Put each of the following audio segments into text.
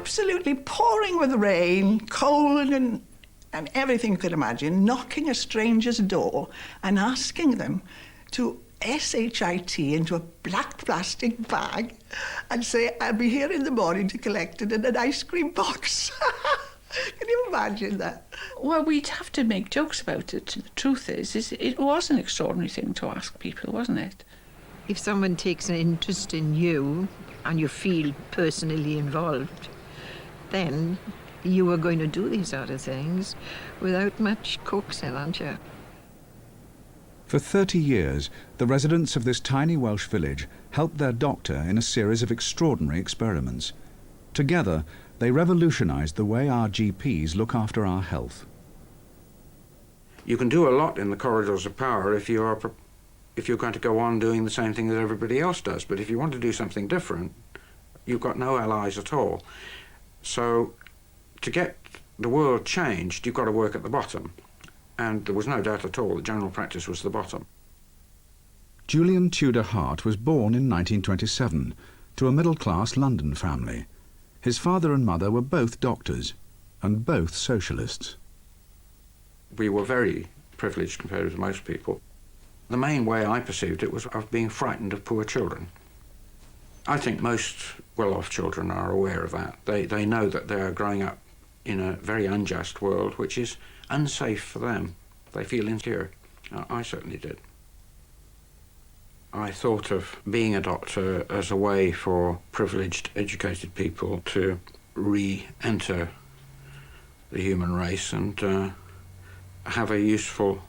absolutely pouring with rain, cold and everything you could imagine, knocking a stranger's door and asking them to SHIT into a black plastic bag and say, I'll be here in the morning to collect it in an ice cream box. Can you imagine that? Well, we'd have to make jokes about it. The truth is it was an extraordinary thing to ask people, wasn't it? If someone takes an interest in you and you feel personally involved, then you are going to do these sort of things without much coaxing, aren't you? For 30 years, the residents of this tiny Welsh village helped their doctor in a series of extraordinary experiments. Together, they revolutionised the way our GPs look after our health. You can do a lot in the corridors of power if you're going to go on doing the same thing that everybody else does. But if you want to do something different, you've got no allies at all. So to get the world changed, you've got to work at the bottom. And there was no doubt at all that general practice was the bottom. Julian Tudor Hart was born in 1927 to a middle-class London family. His father and mother were both doctors, and both socialists. We were very privileged compared with most people. The main way I perceived it was of being frightened of poor children. I think most well-off children are aware of that. They know that they are growing up in a very unjust world, which is unsafe for them. They feel insecure. I certainly did. I thought of being a doctor as a way for privileged, educated people to re-enter the human race and have a useful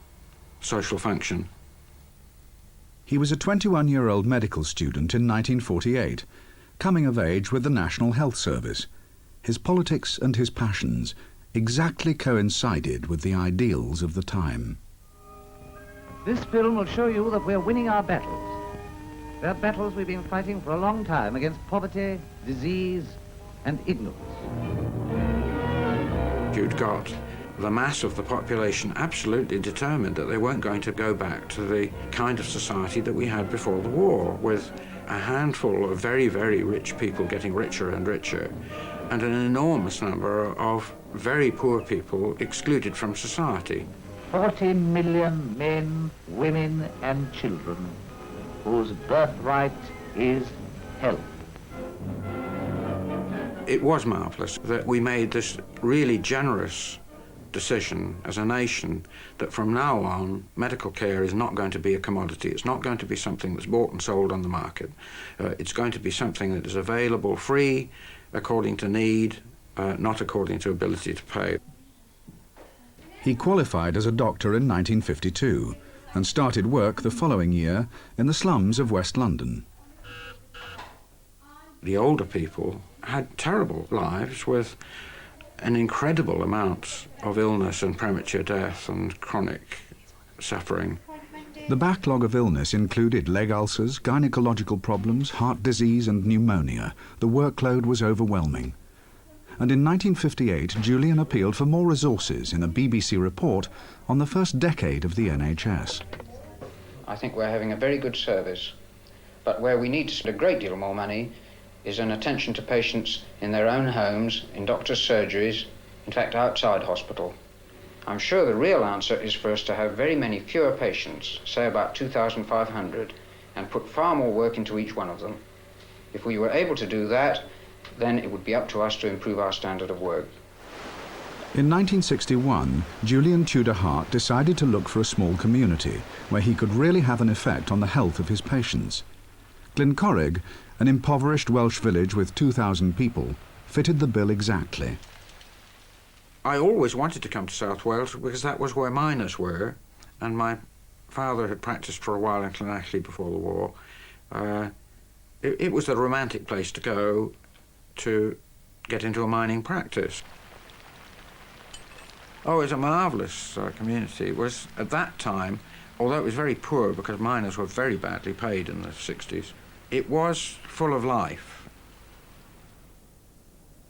social function. He was a 21-year-old medical student in 1948, coming of age with the National Health Service. His politics and his passions exactly coincided with the ideals of the time. This film will show you that we're winning our battles. They're battles we've been fighting for a long time against poverty, disease, and ignorance. You'd got the mass of the population absolutely determined that they weren't going to go back to the kind of society that we had before the war, with a handful of very, very rich people getting richer and richer, and an enormous number of very poor people excluded from society. 40 million men, women, and children whose birthright is health. It was marvellous that we made this really generous decision as a nation that from now on medical care is not going to be a commodity. It's not going to be something that's bought and sold on the market. It's going to be something that is available free according to need, not according to ability to pay. He qualified as a doctor in 1952 and started work the following year in the slums of West London. The older people had terrible lives with an incredible amount of illness and premature death and chronic suffering. The backlog of illness included leg ulcers, gynecological problems, heart disease and pneumonia. The workload was overwhelming. And in 1958, Julian appealed for more resources in a BBC report on the first decade of the NHS. I think we're having a very good service, but where we need to spend a great deal more money is an attention to patients in their own homes, in doctors' surgeries, in fact outside hospital. I'm sure the real answer is for us to have very many fewer patients, say about 2,500, and put far more work into each one of them. If we were able to do that, then it would be up to us to improve our standard of work. In 1961, Julian Tudor Hart decided to look for a small community where he could really have an effect on the health of his patients. Glencorrig, an impoverished Welsh village with 2,000 people, fitted the bill exactly. I always wanted to come to South Wales because that was where miners were, and my father had practiced for a while in Llanelli before the war. It was the romantic place to go to get into a mining practice. Oh, it's a marvellous community. It was, at that time, although it was very poor because miners were very badly paid in the 60s, it was full of life.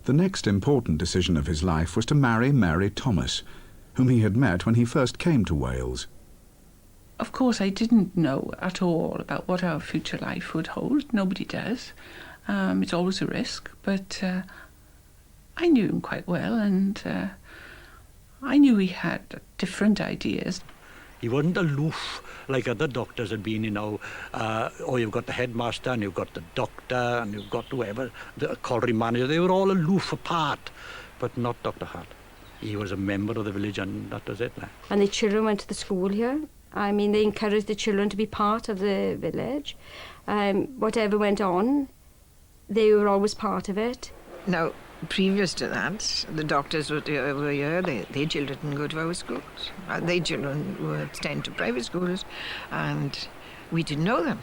The next important decision of his life was to marry Mary Thomas, whom he had met when he first came to Wales. Of course, I didn't know at all about what our future life would hold. Nobody does. It's always a risk, but I knew him quite well, and I knew he had different ideas. He wasn't aloof like other doctors had been, you know. You've got the headmaster, and you've got the doctor, and you've got whoever, the colliery manager. They were all aloof apart, but not Dr. Hart. He was a member of the village, and that was it. And the children went to the school here. I mean, they encouraged the children to be part of the village. Whatever went on, they were always part of it. Now, previous to that, the doctors were here, their children didn't go to our schools. Their children were sent to private schools, and we didn't know them.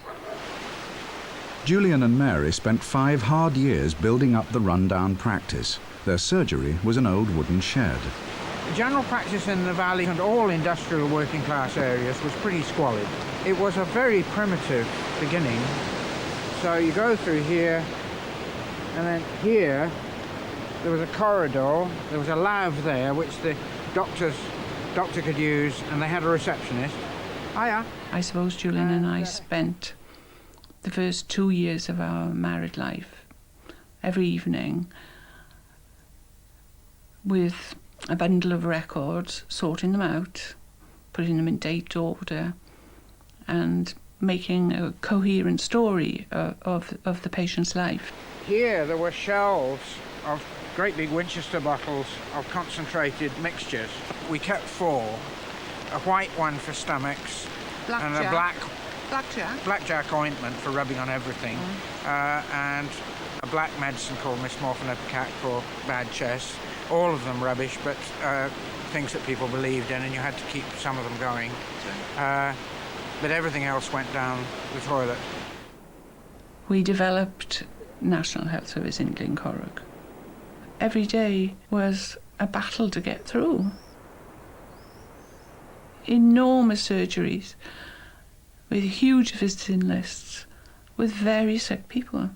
Julian and Mary spent 5 hard years building up the rundown practice. Their surgery was an old wooden shed. The general practice in the valley and all industrial working class areas was pretty squalid. It was a very primitive beginning. So you go through here, and then here there was a corridor, there was a lav there which the doctor could use, and they had a receptionist. Hiya. I suppose Julian and I spent the first 2 years of our married life every evening with a bundle of records, sorting them out, putting them in date order, and making a coherent story of the patient's life. Here there were shelves of great big Winchester bottles of concentrated mixtures. We kept 4, a white one for stomachs, and a blackjack ointment for rubbing on everything, and a black medicine called Miss Morphine-Epicac for bad chest. All of them rubbish, but things that people believed in, and you had to keep some of them going. But everything else went down the toilet. We developed National Health Service in Glencorrach. Every day was a battle to get through. Enormous surgeries with huge visiting lists with very sick people.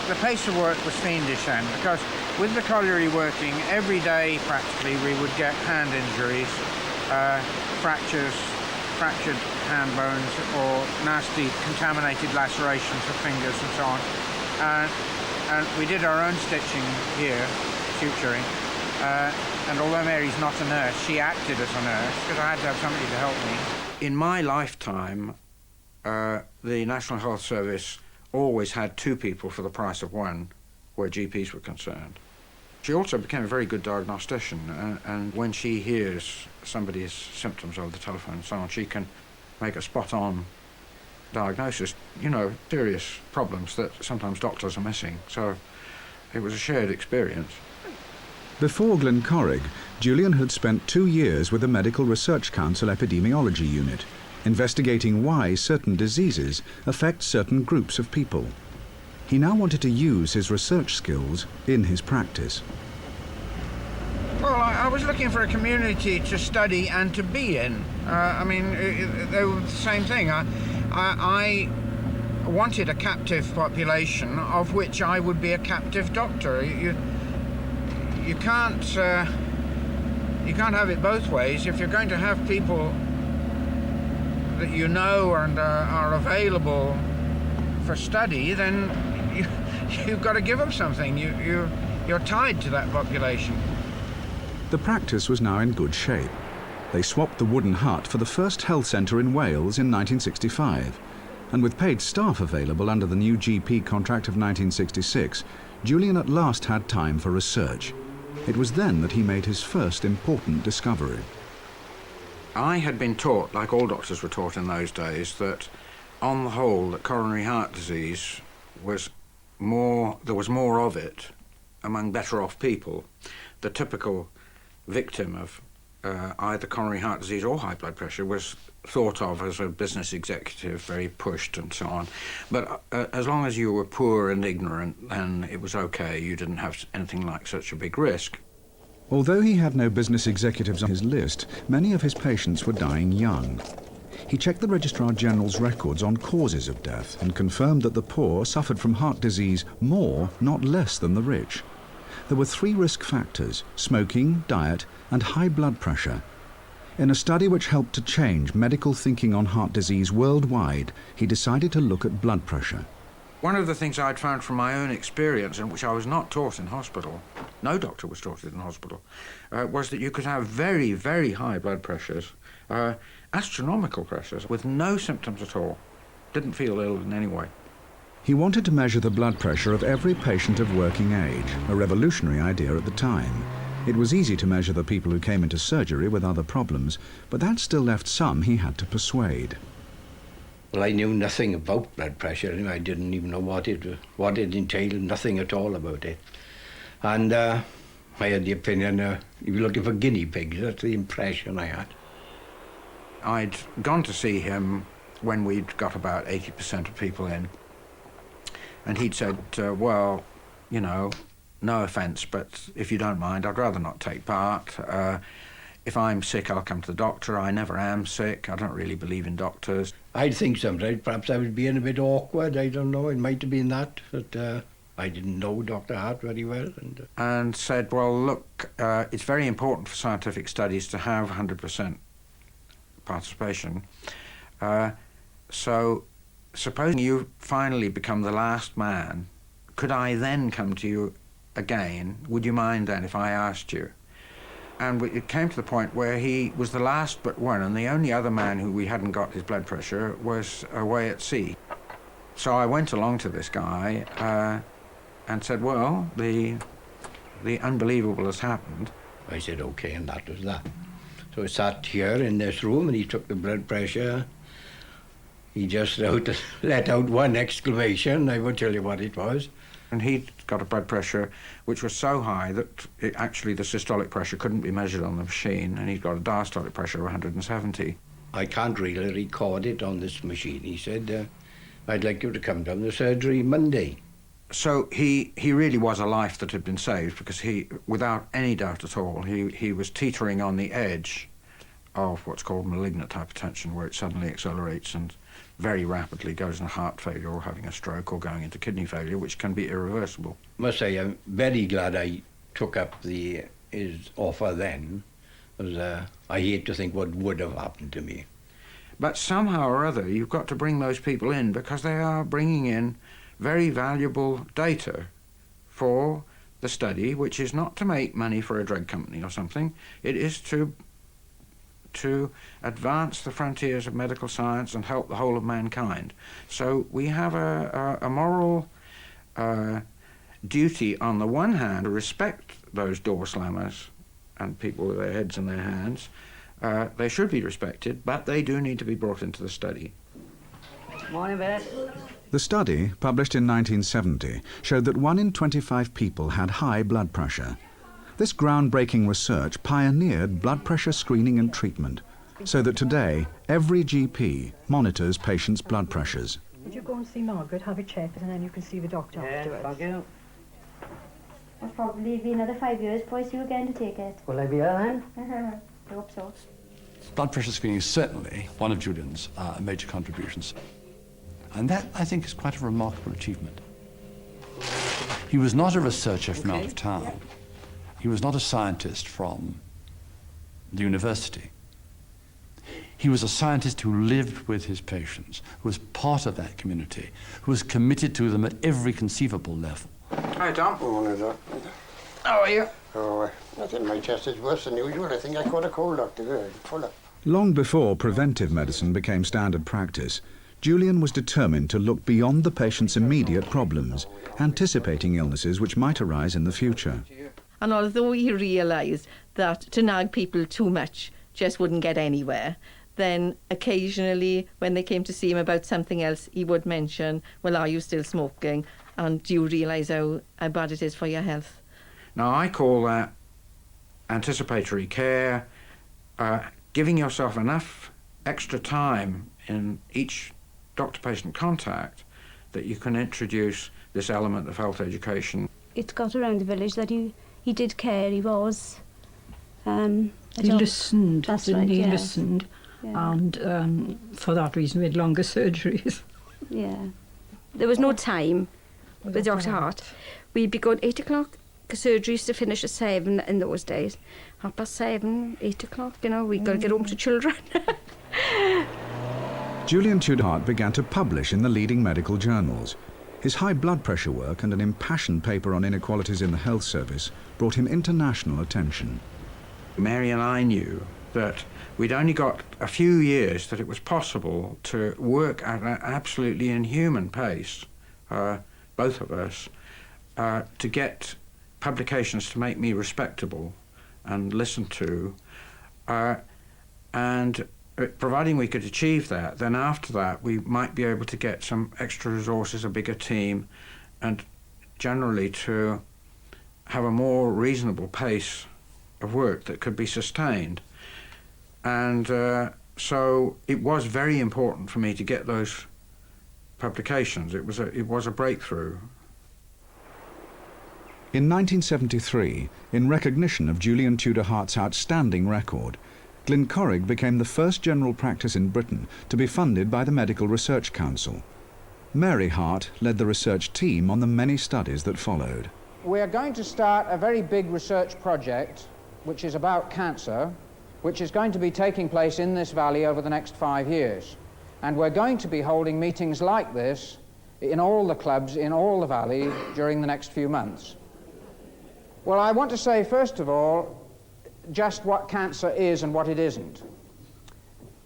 The pace of work was fiendish then, because with the colliery working, every day practically we would get hand injuries, fractures, fractured hand bones, or nasty contaminated lacerations of fingers and so on. And we did our own stitching here, suturing, and although Mary's not a nurse, she acted as a nurse because I had to have somebody to help me. In my lifetime, the National Health Service always had 2 people for the price of 1 where GPs were concerned. She also became a very good diagnostician, and when she hears somebody's symptoms over the telephone and so on, she can make a spot-on diagnosis, you know, serious problems that sometimes doctors are missing. So it was a shared experience. Before Glencorrach, Julian had spent 2 years with the Medical Research Council Epidemiology Unit, investigating why certain diseases affect certain groups of people. He now wanted to use his research skills in his practice. Well, I was looking for a community to study and to be in. I mean, they were the same thing. I wanted a captive population of which I would be a captive doctor. You can't have it both ways. If you're going to have people that you know and are available for study, then you've got to give them something. You're tied to that population. The practice was now in good shape. They swapped the wooden hut for the first health centre in Wales in 1965, and with paid staff available under the new GP contract of 1966, Julian at last had time for research. It was then that he made his first important discovery. I had been taught, like all doctors were taught in those days, that on the whole, that coronary heart disease was more, there was more of it among better off people. The typical victim of either coronary heart disease or high blood pressure was thought of as a business executive, very pushed and so on. But as long as you were poor and ignorant, then it was okay. You didn't have anything like such a big risk. Although he had no business executives on his list, many of his patients were dying young. He checked the Registrar General's records on causes of death and confirmed that the poor suffered from heart disease more, not less than the rich. There were 3 risk factors: smoking, diet, and high blood pressure. In a study which helped to change medical thinking on heart disease worldwide, he decided to look at blood pressure. One of the things I'd found from my own experience, and which I was not taught in hospital, no doctor was taught it in hospital, was that you could have very, very high blood pressures, astronomical pressures, with no symptoms at all. Didn't feel ill in any way. He wanted to measure the blood pressure of every patient of working age, a revolutionary idea at the time. It was easy to measure the people who came into surgery with other problems, but that still left some he had to persuade. Well, I knew nothing about blood pressure. I didn't even know what it entailed, nothing at all about it. And I had the opinion you were looking for guinea pigs. That's the impression I had. I'd gone to see him when we'd got about 80% of people in. And he'd said, well, you know, no offence, but if you don't mind, I'd rather not take part. If I'm sick, I'll come to the doctor. I never am sick. I don't really believe in doctors. I'd think sometimes perhaps I was being a bit awkward. I don't know. It might have been that. But I didn't know Dr. Hart very well. And said, well, look, it's very important for scientific studies to have 100% participation. So supposing you finally become the last man, could I then come to you again? Would you mind then if I asked you? And it came to the point where he was the last but one, and the only other man who we hadn't got his blood pressure was away at sea. So I went along to this guy and said, well, the unbelievable has happened. I said, OK, and that was that. So I sat here in this room, and he took the blood pressure. He just let out one exclamation. I won't tell you what it was. And he'd got a blood pressure which was so high that actually the systolic pressure couldn't be measured on the machine, and he'd got a diastolic pressure of 170. I can't really record it on this machine. He said, I'd like you to come down to surgery Monday. So he really was a life that had been saved, because he, without any doubt at all, he was teetering on the edge of what's called malignant hypertension, where it suddenly accelerates and very rapidly goes into heart failure or having a stroke or going into kidney failure, which can be irreversible. I must say I'm very glad I took up his offer then, because I hate to think what would have happened to me. But somehow or other you've got to bring those people in, because they are bringing in very valuable data for the study, which is not to make money for a drug company or something. It is to advance the frontiers of medical science and help the whole of mankind. So we have a moral duty, on the one hand, to respect those door slammers and people with their heads in their hands. They should be respected, but they do need to be brought into the study. Morning, Beth. The study, published in 1970, showed that 1 in 25 people had high blood pressure. This groundbreaking research pioneered blood pressure screening and treatment, so that today every GP monitors patients' blood pressures. Would you go and see Margaret, have a check, and then you can see the doctor afterwards? Thank you. It'll probably be another 5 years before I see you again to take it. Will I be here I hope so. Blood pressure screening is certainly one of Julian's major contributions. And that, I think, is quite a remarkable achievement. He was not a researcher from out of town. Yeah. He was not a scientist from the university. He was a scientist who lived with his patients, who was part of that community, who was committed to them at every conceivable level. Hi, Tom. Morning, Doctor. How are you? Oh, I think my chest is worse than usual. I think I caught a cold, Doctor. Good. Full up. Long before preventive medicine became standard practice, Julian was determined to look beyond the patient's immediate problems, anticipating illnesses which might arise in the future. And although he realised that to nag people too much just wouldn't get anywhere, then occasionally when they came to see him about something else, he would mention, well, are you still smoking? And do you realise how bad it is for your health? Now, I call that anticipatory care, giving yourself enough extra time in each doctor-patient contact that you can introduce this element of health education. It got around the village that he did care, he was. He listened, That's didn't right, he? yeah. Listened. Yeah. And for that reason we had longer surgeries. Yeah. There was no time with Dr. Hart. We'd be going 8 o'clock. Surgery used to finish at 7 in those days. 7:30, 8 o'clock, you know, we've got to get home to children. Julian Tudor Hart began to publish in the leading medical journals. His high blood pressure work and an impassioned paper on inequalities in the health service brought him international attention. Mary and I knew that we'd only got a few years that it was possible to work at an absolutely inhuman pace, both of us, to get publications to make me respectable and listened to, and providing we could achieve that, then after that we might be able to get some extra resources, a bigger team, and generally to have a more reasonable pace of work that could be sustained. And so it was very important for me to get those publications. It was a breakthrough. In 1973, in recognition of Julian Tudor Hart's outstanding record, Glencorrig became the first general practice in Britain to be funded by the Medical Research Council. Mary Hart led the research team on the many studies that followed. We are going to start a very big research project which is about cancer, which is going to be taking place in this valley over the next 5 years. And we're going to be holding meetings like this in all the clubs in all the valley during the next few months. Well, I want to say, first of all, just what cancer is and what it isn't.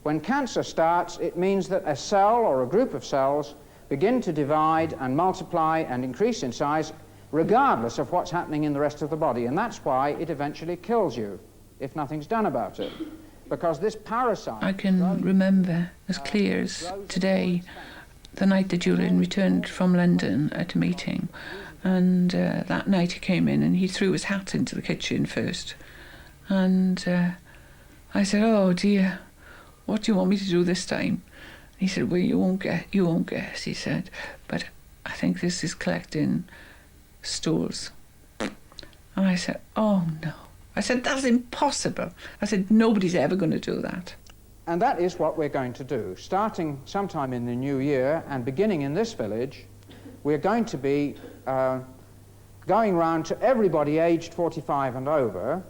When cancer starts, it means that a cell or a group of cells begin to divide and multiply and increase in size regardless of what's happening in the rest of the body, and that's why it eventually kills you if nothing's done about it. Because this parasite... I can remember as clear as today the night that Julian returned from London at a meeting, and that night he came in and he threw his hat into the kitchen first. And I said, "Oh dear, what do you want me to do this time?" He said, "Well, you won't guess," he said, "but I think this is collecting stools." And I said, "Oh no." I said, "That's impossible." I said, "Nobody's ever going to do that." And that is what we're going to do. Starting sometime in the new year and beginning in this village, we're going to be going round to everybody aged 45 and over,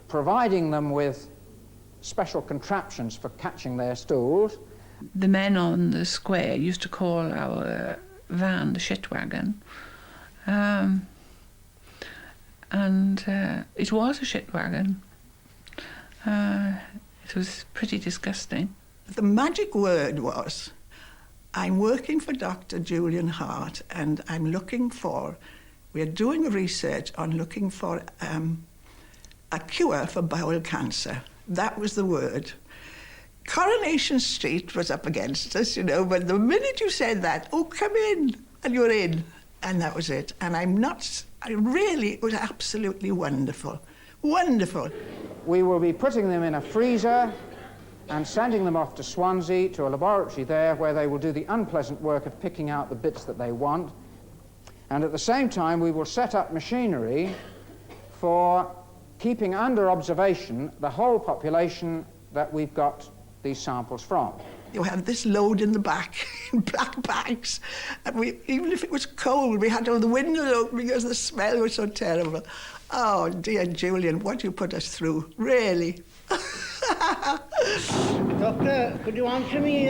providing them with special contraptions for catching their stools. The men on the square used to call our van the shit wagon. And it was a shit wagon. It was pretty disgusting. The magic word was, I'm working for Dr. Julian Hart, and I'm looking for, we're doing research on looking for a cure for bowel cancer. That was the word. Coronation Street was up against us, you know, but the minute you said that, "Oh, come in," and you're in. And that was it. And it was absolutely wonderful. Wonderful. We will be putting them in a freezer and sending them off to Swansea to a laboratory there where they will do the unpleasant work of picking out the bits that they want. And at the same time, we will set up machinery for keeping under observation the whole population that we've got these samples from. You had this load in the back, in black bags, and even if it was cold, we had all the windows open because the smell was so terrible. Oh, dear Julian, what you put us through, really. Doctor, could you answer me,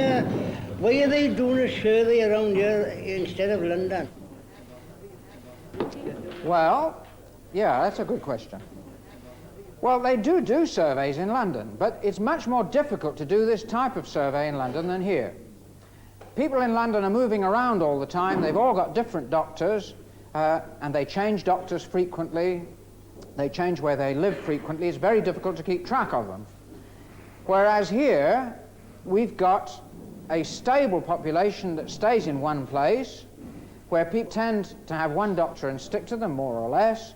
why are they doing a survey around here instead of London? Well, yeah, that's a good question. Well, they do surveys in London, but it's much more difficult to do this type of survey in London than here. People in London are moving around all the time. They've all got different doctors, and they change doctors frequently. They change where they live frequently. It's very difficult to keep track of them. Whereas here, we've got a stable population that stays in one place, where people tend to have one doctor and stick to them more or less,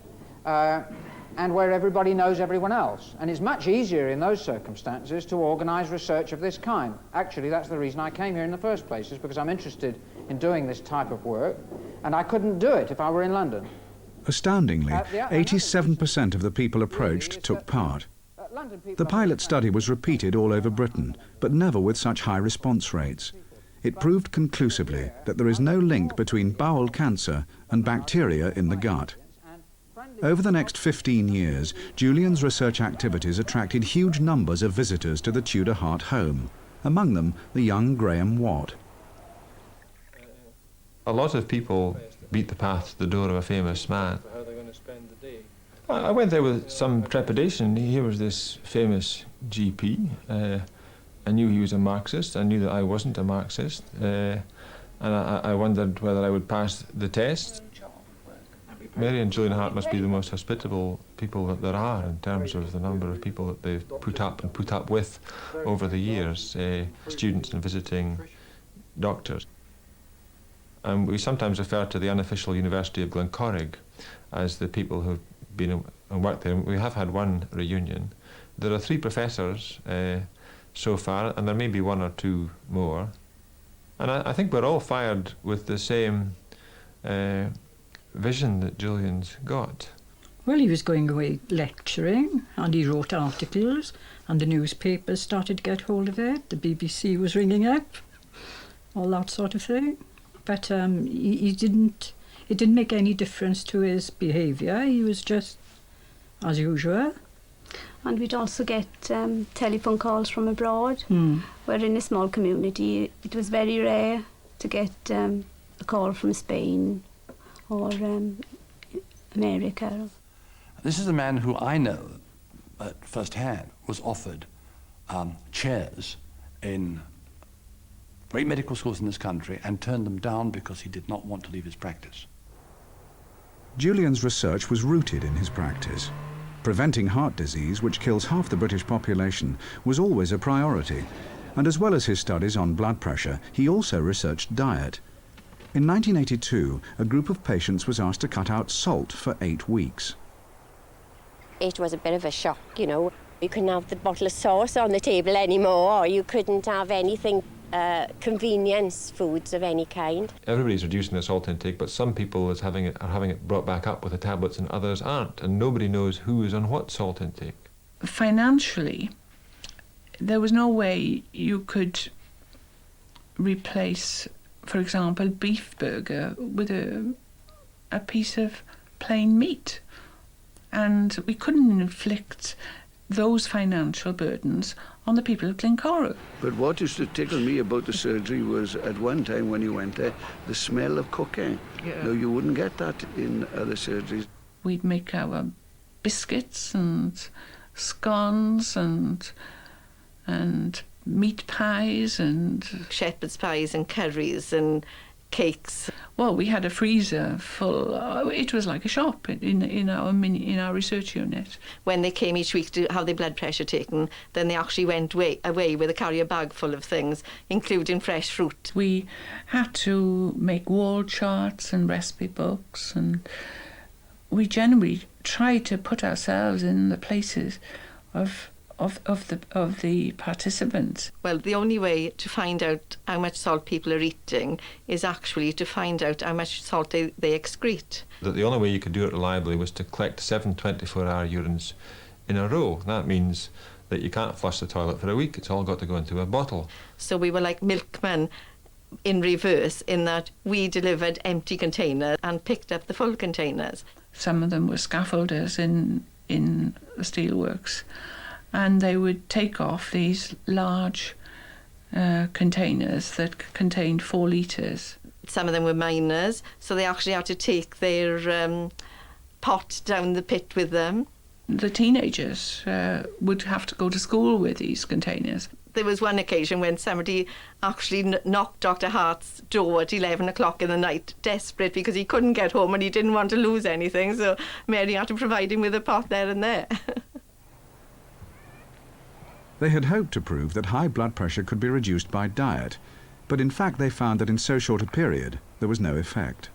and where everybody knows everyone else. And it's much easier in those circumstances to organise research of this kind. Actually, that's the reason I came here in the first place, is because I'm interested in doing this type of work, and I couldn't do it if I were in London. Astoundingly, 87% of the people approached took part. The pilot study was repeated all over Britain, but never with such high response rates. It proved conclusively that there is no link between bowel cancer and bacteria in the gut. Over the next 15 years, Julian's research activities attracted huge numbers of visitors to the Tudor Hart home, among them the young Graham Watt. A lot of people beat the path to the door of a famous man. I went there with some trepidation. Here was this famous GP. I knew he was a Marxist. I knew that I wasn't a Marxist. And I wondered whether I would pass the test. Mary and Julian Hart must be the most hospitable people that there are in terms of the number of people that they've put up with over the years, students and visiting doctors. And we sometimes refer to the unofficial University of Glencorrig as the people who've been and worked there. We have had one reunion. There are 3 professors so far, and there may be 1 or 2 more. And I think we're all fired with the same vision that Julian's got. Well, he was going away lecturing, and he wrote articles, and the newspapers started to get hold of it. The BBC was ringing up, all that sort of thing. But it didn't make any difference to his behaviour. He was just as usual. And we'd also get telephone calls from abroad. We're in a small community. It was very rare to get a call from Spain or America. This is a man who I know at first hand was offered chairs in great medical schools in this country and turned them down because he did not want to leave his practice. Julian's research was rooted in his practice. Preventing heart disease, which kills half the British population, was always a priority. And as well as his studies on blood pressure, he also researched diet. In 1982, a group of patients was asked to cut out salt for 8 weeks. It was a bit of a shock, you know. You couldn't have the bottle of sauce on the table anymore, or you couldn't have anything, convenience foods of any kind. Everybody's reducing their salt intake, but some people are having it brought back up with the tablets and others aren't, and nobody knows who is on what salt intake. Financially, there was no way you could replace, for example, beef burger with a piece of plain meat. And we couldn't inflict those financial burdens on the people of Glencorrig. But what used to tickle me about the surgery was, at one time when you went there, the smell of cooking. Yeah. Now, you wouldn't get that in other surgeries. We'd make our biscuits and scones and meat pies and shepherd's pies and curries and cakes. Well, we had a freezer full. It was like a shop in our research unit. When they came each week to have their blood pressure taken, then they actually went away with a carrier bag full of things, including fresh fruit. We had to make wall charts and recipe books, and we generally tried to put ourselves in the places of the participants. Well, the only way to find out how much salt people are eating is actually to find out how much salt they excrete. That the only way you could do it reliably was to collect 7 24-hour urines in a row. That means that you can't flush the toilet for a week. It's all got to go into a bottle. So we were like milkmen in reverse, in that we delivered empty containers and picked up the full containers. Some of them were scaffolders in the steelworks, and they would take off these large containers that contained 4 litres. Some of them were miners, so they actually had to take their pot down the pit with them. The teenagers would have to go to school with these containers. There was one occasion when somebody actually knocked Dr. Hart's door at 11 o'clock in the night, desperate because he couldn't get home and he didn't want to lose anything, so Mary had to provide him with a pot there and there. They had hoped to prove that high blood pressure could be reduced by diet, but in fact they found that in so short a period there was no effect.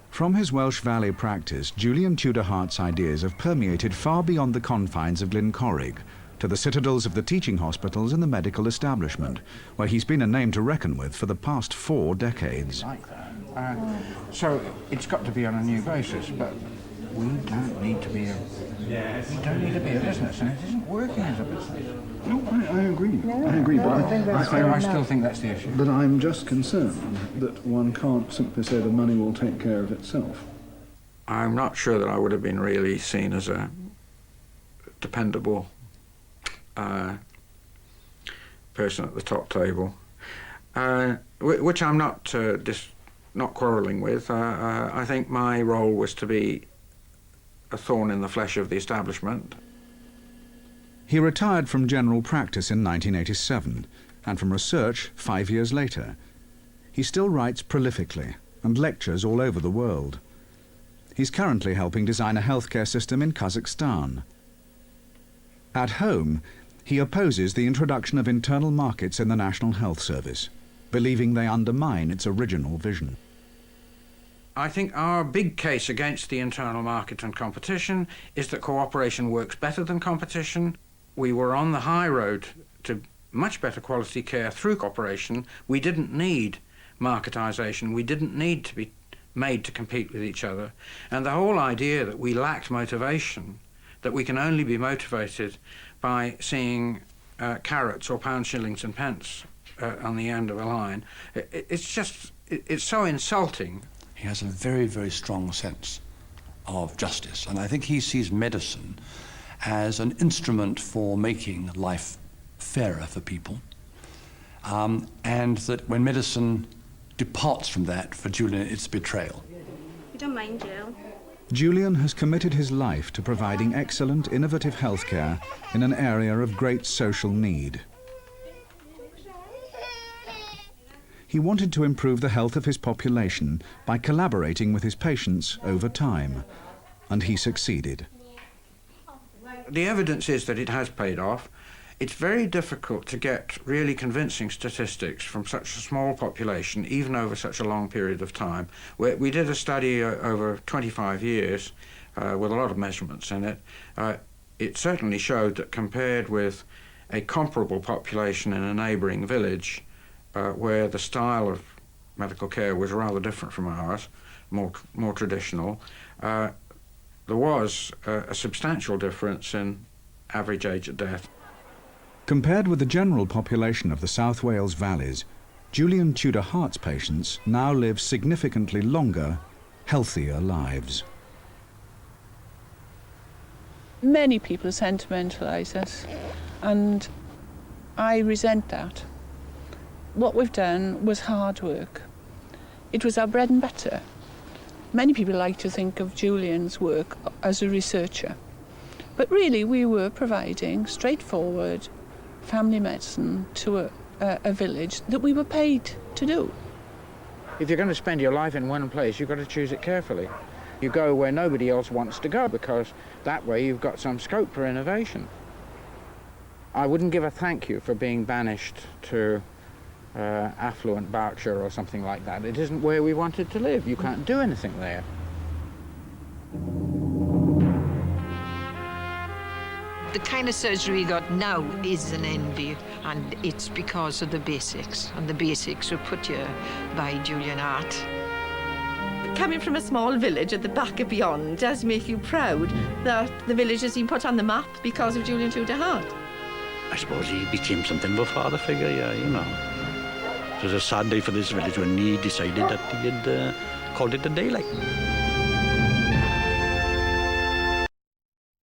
From his Welsh Valley practice, Julian Tudor Hart's ideas have permeated far beyond the confines of Glencorrig, to the citadels of the teaching hospitals and the medical establishment, where he's been a name to reckon with for the past 4 decades. So it's got to be on a new basis, but we don't need to be a business, and it isn't working as a business. No, I agree. I agree, but I still think that's the issue. But I'm just concerned that one can't simply say the money will take care of itself. I'm not sure that I would have been really seen as a dependable person at the top table, which I'm not not quarrelling with. I think my role was to be a thorn in the flesh of the establishment. He retired from general practice in 1987 and from research 5 years later. He still writes prolifically and lectures all over the world. He's currently helping design a healthcare system in Kazakhstan. At home, he opposes the introduction of internal markets in the National Health Service, believing they undermine its original vision. I think our big case against the internal market and competition is that cooperation works better than competition. We were on the high road to much better quality care through cooperation. We didn't need marketisation. We didn't need to be made to compete with each other. And the whole idea that we lacked motivation, that we can only be motivated by seeing carrots or pounds, shillings and pence on the end of a line, it's so insulting. He has a very, very strong sense of justice, and I think he sees medicine as an instrument for making life fairer for people, and that when medicine departs from that, for Julian, it's betrayal. You don't mind, Joe? Julian has committed his life to providing excellent, innovative healthcare in an area of great social need. He wanted to improve the health of his population by collaborating with his patients over time, and he succeeded. The evidence is that it has paid off. It's very difficult to get really convincing statistics from such a small population, even over such a long period of time. We did a study over 25 years with a lot of measurements in it. It certainly showed that compared with a comparable population in a neighbouring village, where the style of medical care was rather different from ours, more traditional, there was a substantial difference in average age of death. Compared with the general population of the South Wales valleys, Julian Tudor Hart's patients now live significantly longer, healthier lives. Many people sentimentalise us, and I resent that. What we've done was hard work. It was our bread and butter. Many people like to think of Julian's work as a researcher, but really we were providing straightforward family medicine to a village that we were paid to do. If you're going to spend your life in one place, you've got to choose it carefully. You go where nobody else wants to go, because that way you've got some scope for innovation. I wouldn't give a thank you for being banished to affluent Berkshire or something like that. It isn't where we wanted to live. You can't do anything there. The kind of surgery we got now is an envy, and it's because of the basics, and the basics were put here by Julian Hart. Coming from a small village at the back of beyond does make you proud that the village has been put on the map because of Julian Tudor Hart. I suppose he became something of a father figure, yeah, you know. It was a sad day for this village when he decided that he had called it a day, like.